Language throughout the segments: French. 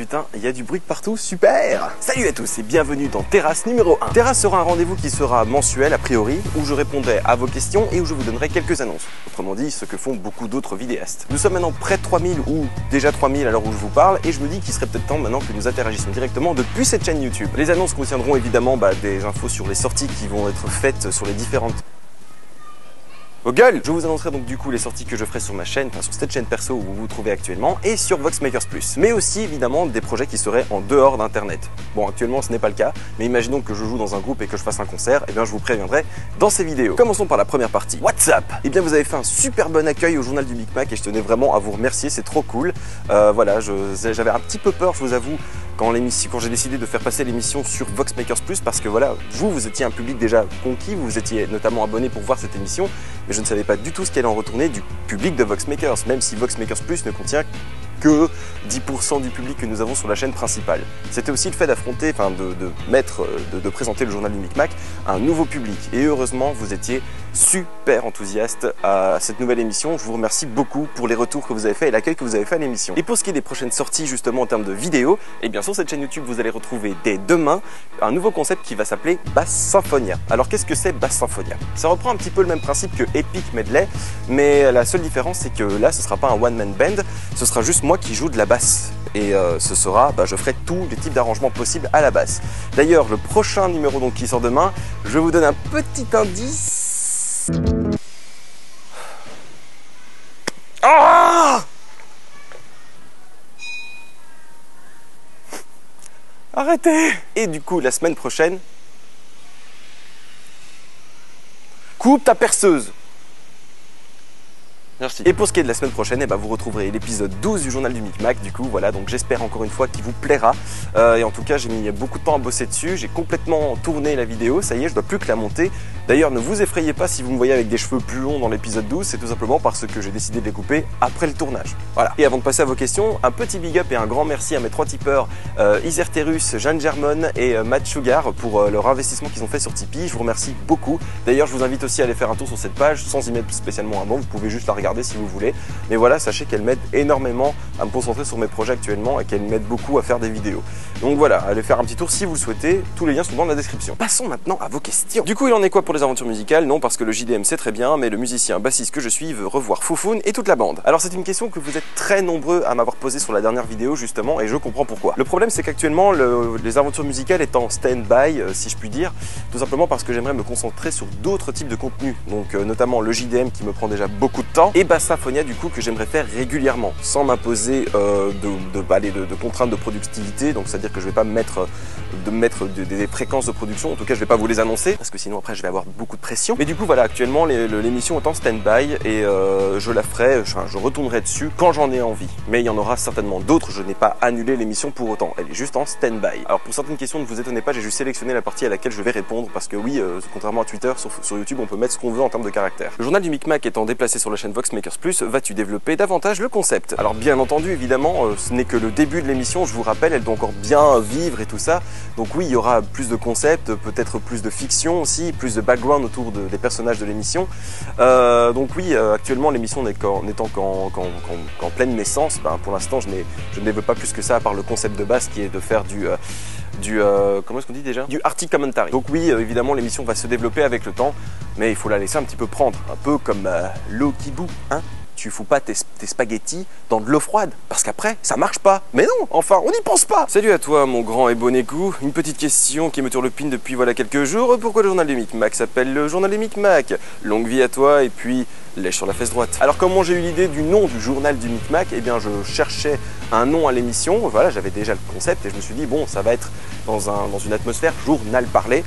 putain, il y a du bruit de partout, super! Salut à tous et bienvenue dans Terrasse numéro 1. Terrasse sera un rendez-vous qui sera mensuel a priori, où je répondrai à vos questions et où je vous donnerai quelques annonces. Autrement dit, ce que font beaucoup d'autres vidéastes. Nous sommes maintenant près de 3000 ou déjà 3000 à l'heure où je vous parle et je me dis qu'il serait peut-être temps maintenant que nous interagissions directement depuis cette chaîne YouTube. Les annonces contiendront évidemment des infos sur les sorties qui vont être faites sur les différentes... Vos gueules! Je vous annoncerai donc du coup les sorties que je ferai sur ma chaîne, enfin sur cette chaîne perso où vous vous trouvez actuellement, et sur Voxmakers Plus. Mais aussi évidemment des projets qui seraient en dehors d'internet. Bon, actuellement ce n'est pas le cas, mais imaginons que je joue dans un groupe et que je fasse un concert, et bien je vous préviendrai dans ces vidéos. Commençons par la première partie. What's up? Et bien vous avez fait un super bon accueil au journal du Micmac et je tenais vraiment à vous remercier, c'est trop cool. Voilà, j'avais un petit peu peur, je vous avoue, quand j'ai décidé de faire passer l'émission sur Voxmakers Plus, parce que voilà, vous étiez un public déjà conquis, vous étiez notamment abonné pour voir cette émission, mais je ne savais pas du tout ce qu'elle en retourner du public de Voxmakers, même si Voxmakers Plus ne contient que 10% du public que nous avons sur la chaîne principale. C'était aussi le fait d'affronter, enfin de présenter le journal du Micmac à un nouveau public. Et heureusement, vous étiez super enthousiaste à cette nouvelle émission. Je vous remercie beaucoup pour les retours que vous avez fait et l'accueil que vous avez fait à l'émission. Et pour ce qui est des prochaines sorties justement en termes de vidéos, et bien sur cette chaîne YouTube, vous allez retrouver dès demain un nouveau concept qui va s'appeler Bass Symphonia. Alors qu'est-ce que c'est Bass Symphonia? Ça reprend un petit peu le même principe que Epic Medley, mais la seule différence c'est que là ce sera pas un one-man band, ce sera juste moi qui joue de la basse. Et ce sera, je ferai tous les types d'arrangements possibles à la basse. D'ailleurs, le prochain numéro donc qui sort demain, je vous donne un petit indice. Ah! Arrêtez! Et du coup, la semaine prochaine, coupe ta perceuse. Merci. Et pour ce qui est de la semaine prochaine, vous retrouverez l'épisode 12 du journal du Micmac. Du coup, voilà, donc j'espère encore une fois qu'il vous plaira. Et en tout cas, j'ai mis beaucoup de temps à bosser dessus. J'ai complètement tourné la vidéo. Ça y est, je dois plus que la monter. D'ailleurs, ne vous effrayez pas si vous me voyez avec des cheveux plus longs dans l'épisode 12. C'est tout simplement parce que j'ai décidé de les couper après le tournage. Voilà. Et avant de passer à vos questions, un petit big up et un grand merci à mes 3 tipeurs, Iserterus, Jeanne Germon et Matt Sugar pour leur investissement qu'ils ont fait sur Tipeee. Je vous remercie beaucoup. D'ailleurs, je vous invite aussi à aller faire un tour sur cette page sans y mettre spécialement un nom. Vous pouvez juste la regarder si vous voulez, mais voilà, sachez qu'elle m'aide énormément à me concentrer sur mes projets actuellement et qu'elle m'aide beaucoup à faire des vidéos. Donc voilà, allez faire un petit tour si vous le souhaitez, tous les liens sont dans la description. Passons maintenant à vos questions. Du coup, il en est quoi pour les aventures musicales? Non, parce que le JDM c'est très bien, mais le musicien bassiste que je suis veut revoir Foufoun et toute la bande. Alors c'est une question que vous êtes très nombreux à m'avoir posée sur la dernière vidéo justement, et je comprends pourquoi. Le problème c'est qu'actuellement, les aventures musicales est en stand-by, si je puis dire, tout simplement parce que j'aimerais me concentrer sur d'autres types de contenus, donc notamment le JDM qui me prend déjà beaucoup de temps, et Bass Symphonia du coup que j'aimerais faire régulièrement sans m'imposer de contraintes de productivité, donc c'est à dire que je vais pas mettre des fréquences de production, en tout cas je vais pas vous les annoncer parce que sinon après je vais avoir beaucoup de pression, mais du coup voilà, actuellement l'émission est en stand-by et je la ferai, je retournerai dessus quand j'en ai envie, mais il y en aura certainement d'autres. Je n'ai pas annulé l'émission pour autant, elle est juste en stand-by. Alors pour certaines questions, ne vous étonnez pas, j'ai juste sélectionné la partie à laquelle je vais répondre parce que oui, contrairement à Twitter, sur YouTube on peut mettre ce qu'on veut en termes de caractère. Le journal du Micmac étant déplacé sur la chaîne Voxmakers Plus, vas-tu développer davantage le concept? Alors bien entendu, évidemment, ce n'est que le début de l'émission, je vous rappelle, elle doit encore bien vivre et tout ça. Donc oui, il y aura plus de concepts, peut-être plus de fiction aussi, plus de background autour des personnages de l'émission. Donc oui, actuellement l'émission n'étant qu'en pleine naissance, pour l'instant je ne développe pas plus que ça à part le concept de base qui est de faire comment est-ce qu'on dit déjà? Du Arctic Commentary. Donc oui, évidemment l'émission va se développer avec le temps, mais il faut la laisser un petit peu prendre, un peu comme l'eau qui bout, hein? Tu fous pas tes spaghettis dans de l'eau froide, parce qu'après, ça marche pas. Mais non, enfin, on n'y pense pas. Salut à toi, mon grand et bon écoute. Une petite question qui me turlupine depuis voilà quelques jours. Pourquoi le journal du Micmac s'appelle le journal du Micmac? Longue vie à toi, et puis lèche sur la fesse droite. Alors comment j'ai eu l'idée du nom du journal du Micmac? Eh bien, je cherchais un nom à l'émission. Voilà, j'avais déjà le concept, et je me suis dit, bon, ça va être dans une atmosphère journal parlé,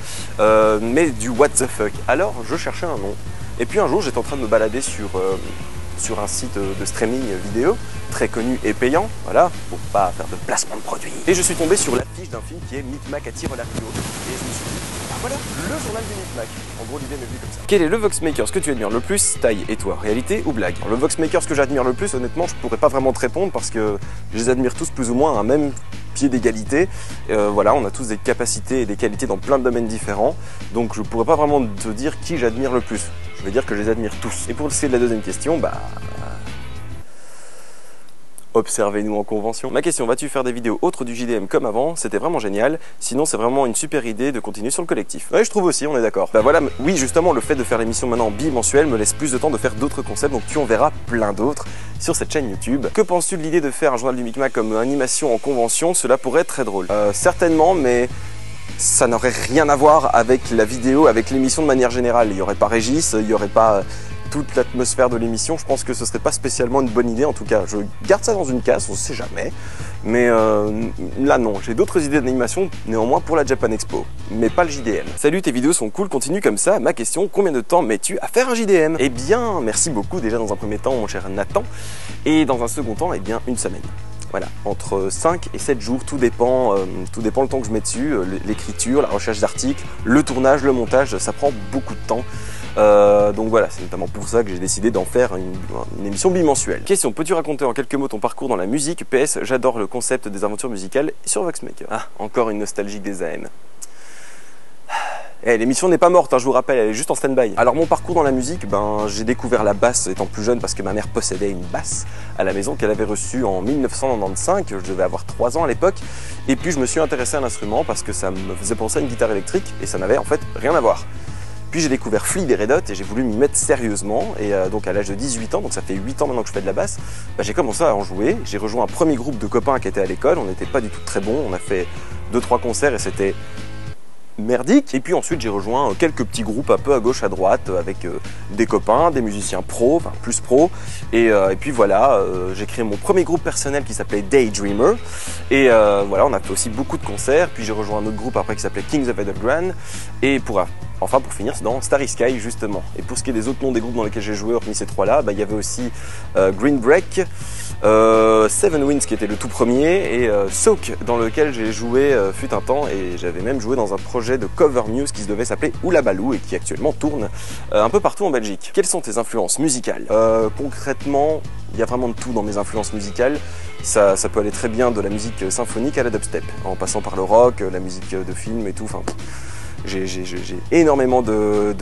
mais du what the fuck. Alors, je cherchais un nom. Et puis un jour, j'étais en train de me balader sur un site de streaming vidéo très connu et payant, voilà, pour pas faire de placement de produits. Et je suis tombé sur l'affiche d'un film qui est Micmac attire la Rio. Et je me suis dit, voilà, le journal du Micmac. En gros, l'idée m'est venue comme ça. Quel est le Voxmakers que tu admires le plus, taille et toi, réalité ou blague? Alors, le Voxmakers que j'admire le plus, honnêtement, je pourrais pas vraiment te répondre parce que je les admire tous plus ou moins à un même pied d'égalité. Voilà, on a tous des capacités et des qualités dans plein de domaines différents. Donc je pourrais pas vraiment te dire qui j'admire le plus. Je vais dire que je les admire tous. Et pour ce qui est de la deuxième question, Observez-nous en convention. Ma question, vas-tu faire des vidéos autres du JDM comme avant? C'était vraiment génial. Sinon, c'est vraiment une super idée de continuer sur le collectif. Ouais, je trouve aussi, on est d'accord. Bah voilà, oui, justement, le fait de faire l'émission maintenant bimensuelle me laisse plus de temps de faire d'autres concepts, donc tu en verras plein d'autres sur cette chaîne YouTube. Que penses-tu de l'idée de faire un journal du Micmac comme animation en convention? Cela pourrait être très drôle. Certainement, mais ça n'aurait rien à voir avec la vidéo, avec l'émission de manière générale. Il n'y aurait pas Régis, il n'y aurait pas toute l'atmosphère de l'émission. Je pense que ce serait pas spécialement une bonne idée. En tout cas, je garde ça dans une case, on sait jamais. Mais là non, j'ai d'autres idées d'animation néanmoins pour la Japan Expo, mais pas le JDM. Salut, tes vidéos sont cool, continue comme ça. Ma question, combien de temps mets-tu à faire un JDM? Eh bien, merci beaucoup déjà dans un premier temps mon cher Nathan, et dans un second temps, eh bien une semaine. Voilà, entre 5 et 7 jours, tout dépend le temps que je mets dessus, l'écriture, la recherche d'articles, le tournage, le montage, ça prend beaucoup de temps. Donc voilà, c'est notamment pour ça que j'ai décidé d'en faire une émission bimensuelle. Question, peux-tu raconter en quelques mots ton parcours dans la musique? PS, j'adore le concept des aventures musicales sur Voxmaker. Ah, encore une nostalgique des AM. L'émission n'est pas morte, hein, je vous rappelle, elle est juste en stand-by. Alors mon parcours dans la musique, j'ai découvert la basse étant plus jeune parce que ma mère possédait une basse à la maison qu'elle avait reçue en 1995, je devais avoir 3 ans à l'époque, et puis je me suis intéressé à l'instrument parce que ça me faisait penser à une guitare électrique et ça n'avait en fait rien à voir. Puis j'ai découvert Flea des Red Hot et j'ai voulu m'y mettre sérieusement, et donc à l'âge de 18 ans, donc ça fait 8 ans maintenant que je fais de la basse, j'ai commencé à en jouer. J'ai rejoint un premier groupe de copains qui était à l'école, on n'était pas du tout très bons, on a fait 2-3 concerts et c'était merdique. Et puis ensuite j'ai rejoint quelques petits groupes un peu à gauche à droite avec des copains, des musiciens pros, enfin plus pros, et puis voilà, j'ai créé mon premier groupe personnel qui s'appelait Daydreamer, et voilà, on a fait aussi beaucoup de concerts. Puis j'ai rejoint un autre groupe après qui s'appelait Kings of Underground, et pour finir dans Starry Sky justement. Et pour ce qui est des autres noms des groupes dans lesquels j'ai joué, hormis ces trois là, il y avait aussi Green Break, Seven Winds qui était le tout premier, et Soak dans lequel j'ai joué fut un temps, et j'avais même joué dans un projet de cover news qui se devait s'appeler Oula Balou et qui actuellement tourne un peu partout en Belgique. Quelles sont tes influences musicales? Concrètement, il y a vraiment de tout dans mes influences musicales. Ça peut aller très bien de la musique symphonique à la dubstep, en passant par le rock, la musique de film et tout. Enfin, j'ai énormément de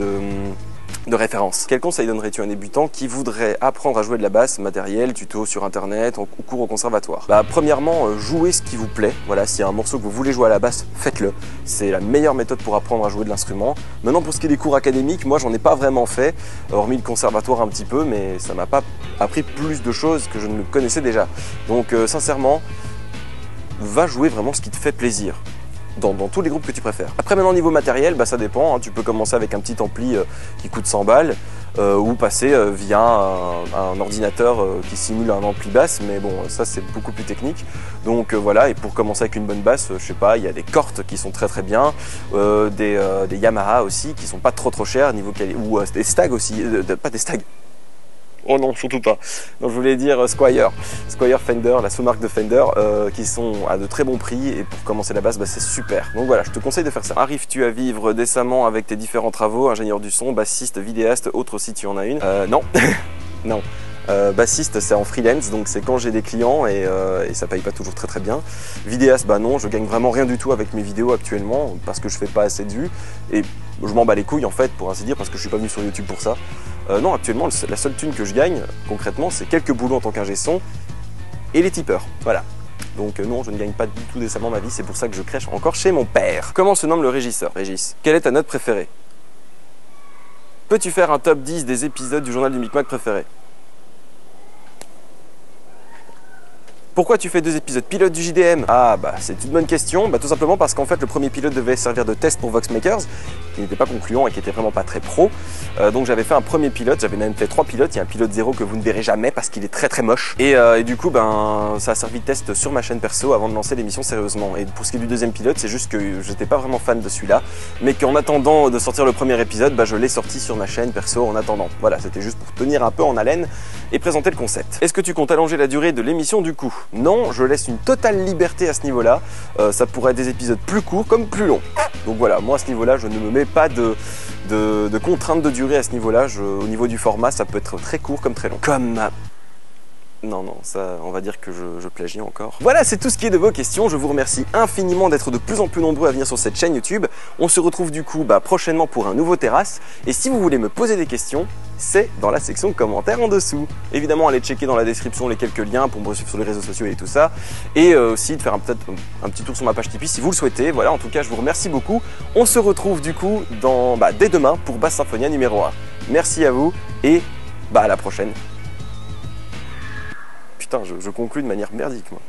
références. Quel conseil donnerais-tu à un débutant qui voudrait apprendre à jouer de la basse? Matériel, tuto sur internet, ou cours au conservatoire? Premièrement, jouez ce qui vous plaît. Voilà, s'il y a un morceau que vous voulez jouer à la basse, faites-le. C'est la meilleure méthode pour apprendre à jouer de l'instrument. Maintenant, pour ce qui est des cours académiques, moi j'en ai pas vraiment fait, hormis le conservatoire un petit peu, mais ça m'a pas appris plus de choses que je ne connaissais déjà. Donc sincèrement, va jouer vraiment ce qui te fait plaisir. Dans tous les groupes que tu préfères. Après maintenant niveau matériel, ça dépend, hein. Tu peux commencer avec un petit ampli qui coûte 100 balles ou passer via un ordinateur qui simule un ampli basse, mais bon ça c'est beaucoup plus technique. Donc voilà, et pour commencer avec une bonne basse, je sais pas, il y a des Cort qui sont très bien, des Yamaha aussi qui sont pas trop chers niveau qualité, ou des Stag aussi, pas des Stag. Oh non, surtout pas. Donc je voulais dire Squier Fender, la sous-marque de Fender, qui sont à de très bons prix, et pour commencer la basse, c'est super. Donc voilà, je te conseille de faire ça. Arrives-tu à vivre décemment avec tes différents travaux, ingénieur du son, bassiste, vidéaste, autre si tu en as une? Non, non. Bassiste c'est en freelance, donc c'est quand j'ai des clients, et ça paye pas toujours très bien. Vidéaste, non, je gagne vraiment rien du tout avec mes vidéos actuellement parce que je fais pas assez de vues, et je m'en bats les couilles en fait, pour ainsi dire, parce que je suis pas venu sur YouTube pour ça. Non, actuellement la seule thune que je gagne concrètement, c'est quelques boulots en tant qu'ingé son et les tipeurs, voilà. Donc non, je ne gagne pas du tout décemment ma vie, c'est pour ça que je crèche encore chez mon père. Comment se nomme le régisseur? Régis. Quelle est ta note préférée? Peux-tu faire un top 10 des épisodes du journal du Micmac préféré? Pourquoi tu fais 2 épisodes pilotes du JDM? Ah c'est une bonne question, tout simplement parce qu'en fait le premier pilote devait servir de test pour Voxmakers, qui n'était pas concluant et qui était vraiment pas très pro. Donc j'avais fait un premier pilote, j'avais même fait 3 pilotes, il y a un pilote 0 que vous ne verrez jamais parce qu'il est très moche. Et du coup ça a servi de test sur ma chaîne perso avant de lancer l'émission sérieusement. Et pour ce qui est du deuxième pilote, c'est juste que j'étais pas vraiment fan de celui-là, mais qu'en attendant de sortir le premier épisode, je l'ai sorti sur ma chaîne perso en attendant. Voilà, c'était juste pour tenir un peu en haleine et présenter le concept. Est-ce que tu comptes allonger la durée de l'émission du coup? Non, je laisse une totale liberté à ce niveau-là. Ça pourrait être des épisodes plus courts comme plus longs. Donc voilà, moi à ce niveau-là, je ne me mets pas de contraintes de durée à ce niveau-là. Au niveau du format, ça peut être très court comme très long. Comme Non, non, ça, on va dire que je plagie encore. Voilà, c'est tout ce qui est de vos questions. Je vous remercie infiniment d'être de plus en plus nombreux à venir sur cette chaîne YouTube. On se retrouve du coup prochainement pour un nouveau terrasse. Et si vous voulez me poser des questions, c'est dans la section commentaires en dessous. Évidemment, allez checker dans la description les quelques liens pour me suivre sur les réseaux sociaux et tout ça. Et aussi de faire peut-être un petit tour sur ma page Tipeee si vous le souhaitez. Voilà, en tout cas, je vous remercie beaucoup. On se retrouve du coup dès demain pour Bass Symphonia numéro 1. Merci à vous et à la prochaine. Putain, je conclue de manière merdique, moi.